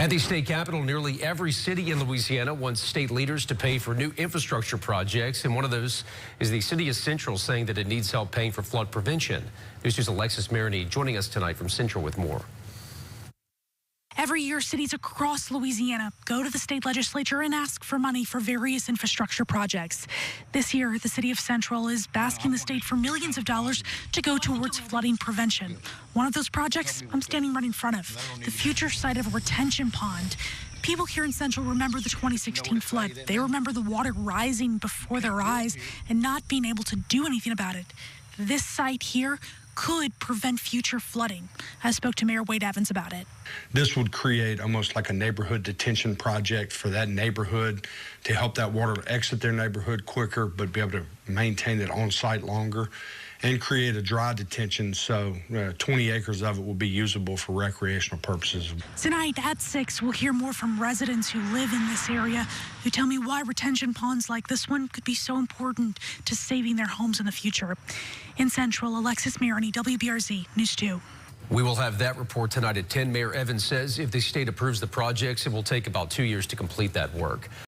At the state capitol, nearly every city in Louisiana wants state leaders to pay for new infrastructure projects, and one of those is the city of Central, saying that it needs help paying for flood prevention. News 2's Alexis Maroney joining us tonight from Central with more. Every year, cities across Louisiana go to the state legislature and ask for money for various infrastructure projects. This year, the city of Central is asking the state for millions of dollars to go towards flooding prevention. One of those projects I'm standing right in front of, the future site of a retention pond. People here in Central remember the 2016 flood. They remember the water rising before their eyes and not being able to do anything about it. This site here could prevent future flooding. I spoke to Mayor Wade Evans about it. This would create almost like a neighborhood detention project for that neighborhood to help that water exit their neighborhood quicker, but be able to maintain it on site longer and create a dry detention so 20 acres of it will be usable for recreational purposes. Tonight at 6, we'll hear more from residents who live in this area who tell me why retention ponds like this one could be so important to saving their homes in the future. In Central, Alexis Maroney, WBRZ News 2. We will have that report tonight at 10. Mayor Evans says if the state approves the projects, it will take about 2 years to complete that work.